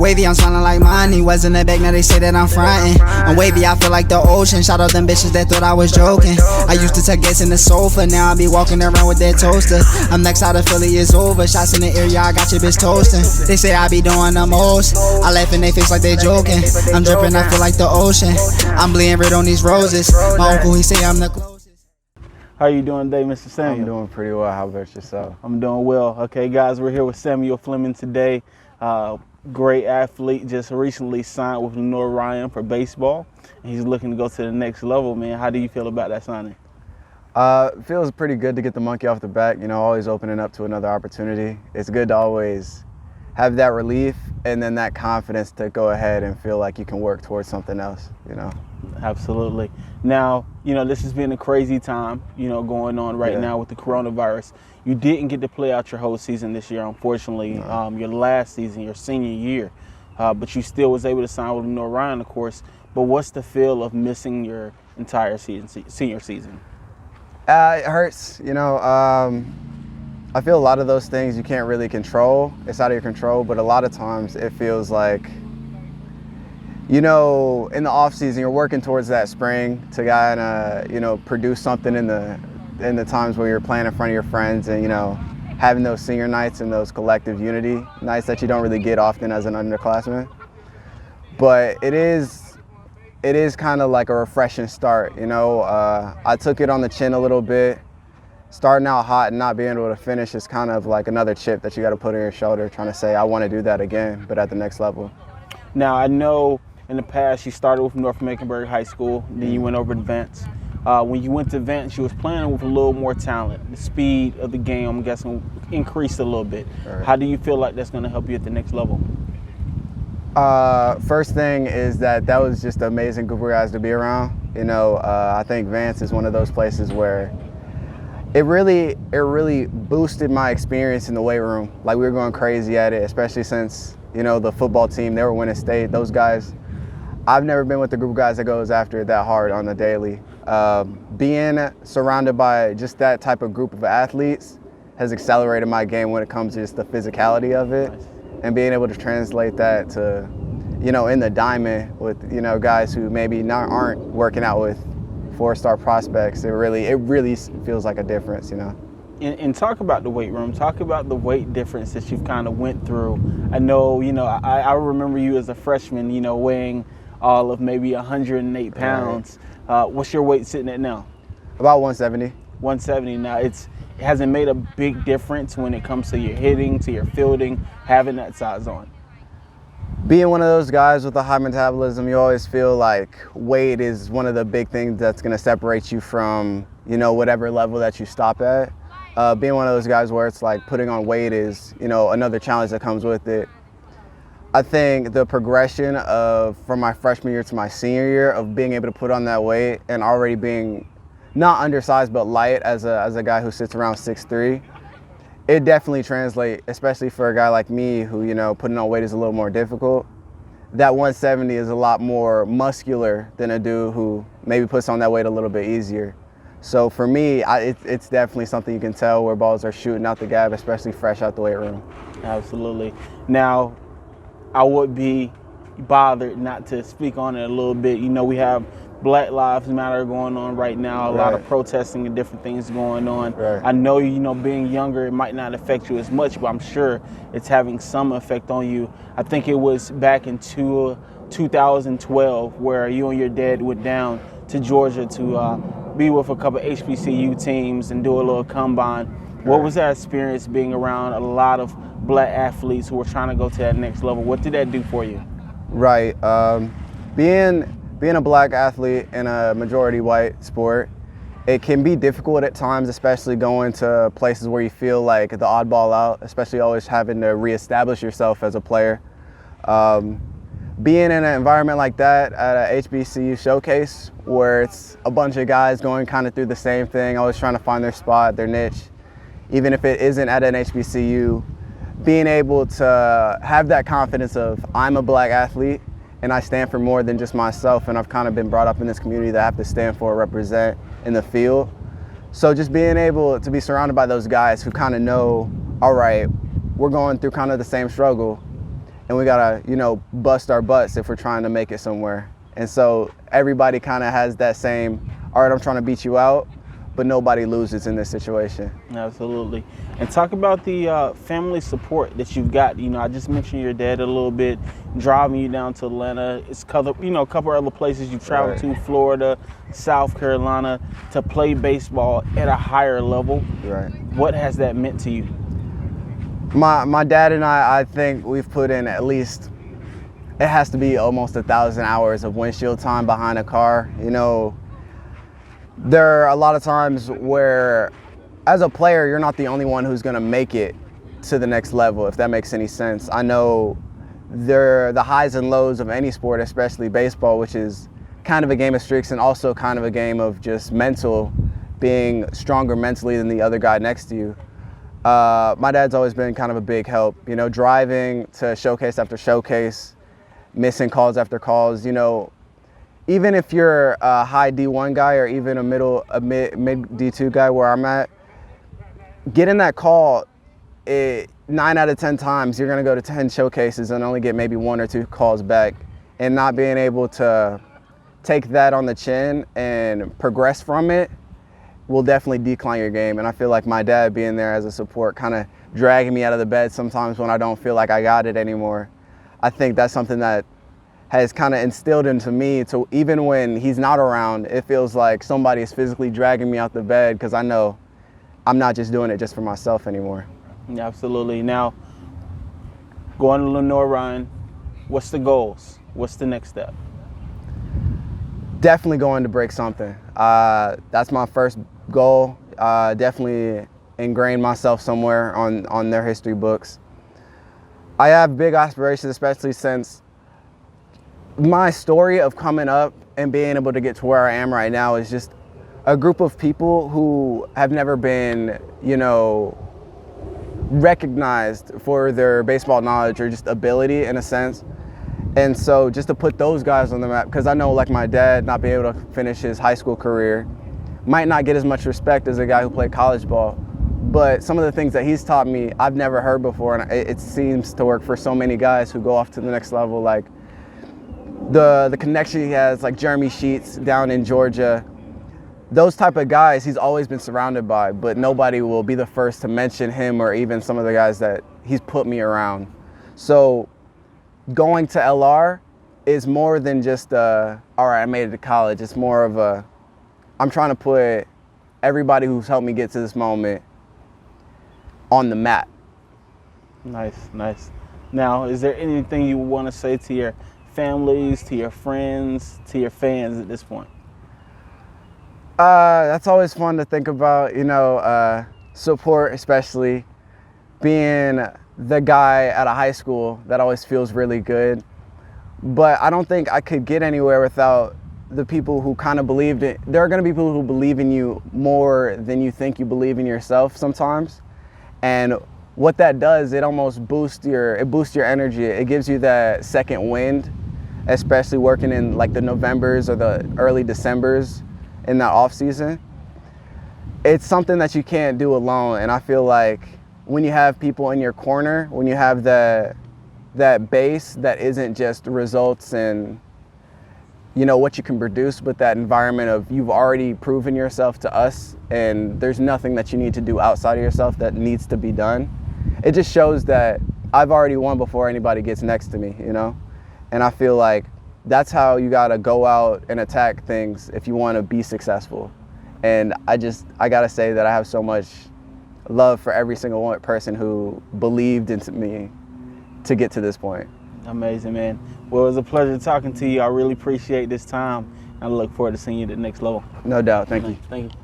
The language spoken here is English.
Wavy, I'm smiling like money. Was in the back, now they say that I'm frontin'. I'm wavy, I feel like the ocean. Shout out them bitches that thought I was joking. I used to tuck gas in the sofa, now I be walking around with that toaster. I'm next out of Philly, it's over. Shots in the area, I got your bitch toasting. They say I be doing the most. I laugh in they face like they joking. I'm dripping, I feel like the ocean. I'm bleeding red on these roses. My uncle, he say I'm the closest. How you doing today, Mr. Samuel? I'm doing pretty well. How about yourself? I'm doing well. Okay, guys, we're here with Samuel Fleming today. Great athlete, just recently signed with North Ryan for baseball. And he's looking to go to the next level, man. How do you feel about that signing? It feels pretty good to get the monkey off the back, you know, always opening up to another opportunity. It's good to always have that relief and then that confidence to go ahead and feel like you can work towards something else, you know. Absolutely. Now, you know, this has been a crazy time, you know, going on right now with the coronavirus. You didn't get to play out your whole season this year, unfortunately. Your last season, your senior year, but you still was able to sign with North Ryan, of course. But what's the feel of missing your entire senior season? It hurts, you know. I feel a lot of those things you can't really control. It's out of your control, but a lot of times it feels like, you know, in the off season, you're working towards that spring to kind of, you know, produce something in the times where you're playing in front of your friends and, you know, having those senior nights and those collective unity nights that you don't really get often as an underclassman. But it is kind of like a refreshing start, you know. I took it on the chin a little bit. Starting out hot and not being able to finish is kind of like another chip that you got to put on your shoulder, trying to say, I want to do that again, but at the next level. Now, I know in the past you started with North Mecklenburg High School, then you went over to Vance. When you went to Vance, you was playing with a little more talent. The speed of the game, I'm guessing, increased a little bit. Right. How do you feel like that's going to help you at the next level? First thing is that was just an amazing group of guys to be around. You know, I think Vance is one of those places where it really boosted my experience in the weight room. Like, we were going crazy at it, especially since, you know, the football team, they were winning state. Those guys, I've never been with the group of guys that goes after it that hard on the daily. Being surrounded by just that type of group of athletes has accelerated my game when it comes to just the physicality of it, and being able to translate that to, you know, in the diamond with, you know, guys who maybe aren't working out with four-star prospects. It really feels like a difference, you know. And talk about the weight room. Talk about the weight difference that you've kind of went through. I know, you know, I remember you as a freshman, you know, weighing all of maybe 108 pounds. Right. What's your weight sitting at now? About 170. 170. Now, it hasn't made a big difference when it comes to your hitting, to your fielding, having that size on. Being one of those guys with a high metabolism, you always feel like weight is one of the big things that's going to separate you from, you know, whatever level that you stop at. Being one of those guys where it's like putting on weight is, you know, another challenge that comes with it. I think the progression from my freshman year to my senior year of being able to put on that weight and already being not undersized but light as a guy who sits around 6'3", it definitely translates, especially for a guy like me who, you know, putting on weight is a little more difficult. That 170 is a lot more muscular than a dude who maybe puts on that weight a little bit easier. So for me, it's definitely something you can tell where balls are shooting out the gap, especially fresh out the weight room. Absolutely. Now, I would be bothered not to speak on it a little bit. You know, we have Black Lives Matter going on right now, a lot of protesting and different things going on. Right. I know, you know, being younger, it might not affect you as much, but I'm sure it's having some effect on you. I think it was back in 2012 where you and your dad went down to Georgia to be with a couple of HBCU teams and do a little combine. Right. What was that experience being around a lot of black athletes who were trying to go to that next level? What did that do for you? Right. Being a black athlete in a majority white sport, it can be difficult at times, especially going to places where you feel like the oddball out, especially always having to reestablish yourself as a player. Being in an environment like that at a HBCU showcase where it's a bunch of guys going kind of through the same thing, always trying to find their spot, their niche, even if it isn't at an HBCU, being able to have that confidence of I'm a black athlete and I stand for more than just myself, and I've kind of been brought up in this community that I have to stand for, represent in the field. So just being able to be surrounded by those guys who kind of know, all right, we're going through kind of the same struggle, and we gotta, you know, bust our butts if we're trying to make it somewhere. And so everybody kind of has that same, all right, I'm trying to beat you out, but nobody loses in this situation. Absolutely. And talk about the family support that you've got. You know, I just mentioned your dad a little bit, driving you down to Atlanta. It's a couple other places you traveled to, Florida, South Carolina, to play baseball at a higher level. Right. What has that meant to you? My dad and I think we've put in at least, it has to be almost 1,000 hours of windshield time behind a car. You know, there are a lot of times where, as a player, you're not the only one who's going to make it to the next level, if that makes any sense. I know the highs and lows of any sport, especially baseball, which is kind of a game of streaks and also kind of a game of just mental, being stronger mentally than the other guy next to you. My dad's always been kind of a big help, you know, driving to showcase after showcase, missing calls after calls. You know, even if you're a high D1 guy or even a mid D2 guy where I'm at, getting that call, 9 out of 10 times you're gonna go to 10 showcases and only get maybe 1 or 2 calls back, and not being able to take that on the chin and progress from it will definitely decline your game. And I feel like my dad being there as a support, kind of dragging me out of the bed sometimes when I don't feel like I got it anymore, I think that's something that has kind of instilled into me to, even when he's not around, it feels like somebody is physically dragging me out the bed, because I know I'm not just doing it just for myself anymore. Yeah, absolutely. Now, going to Lenore Ryan, what's the goals? What's the next step? Definitely going to break something. That's my first goal. Definitely ingrain myself somewhere on their history books. I have big aspirations, especially since my story of coming up and being able to get to where I am right now is just a group of people who have never been, you know, recognized for their baseball knowledge or just ability in a sense. And so just to put those guys on the map, because I know, like, my dad not being able to finish his high school career might not get as much respect as a guy who played college ball, but some of the things that he's taught me I've never heard before, and it seems to work for so many guys who go off to the next level. Like the connection he has, like Jeremy Sheets down in Georgia, those type of guys he's always been surrounded by, but nobody will be the first to mention him or even some of the guys that he's put me around. So going to LR is more than just all right, I made it to college. It's more of I'm trying to put everybody who's helped me get to this moment on the map. Nice, nice. Now, is there anything you want to say to your families, to your friends, to your fans at this point? That's always fun to think about, you know, support, especially being the guy at a high school. That always feels really good. But I don't think I could get anywhere without the people who kind of believed it. There are going to be people who believe in you more than you think you believe in yourself sometimes. And what that does, it almost boosts your energy. It gives you that second wind, especially working in like the Novembers or the early Decembers in that off season. It's something that you can't do alone. And I feel like when you have people in your corner, when you have that base that isn't just results in, you know, what you can produce, but that environment of you've already proven yourself to us and there's nothing that you need to do outside of yourself that needs to be done. It just shows that I've already won before anybody gets next to me, you know? And I feel like that's how you gotta go out and attack things if you wanna be successful. And I gotta say that I have so much love for every single one person who believed into me to get to this point. Amazing, man. Well, it was a pleasure talking to you. I really appreciate this time. I look forward to seeing you at the next level. No doubt. Thank you. Thank you.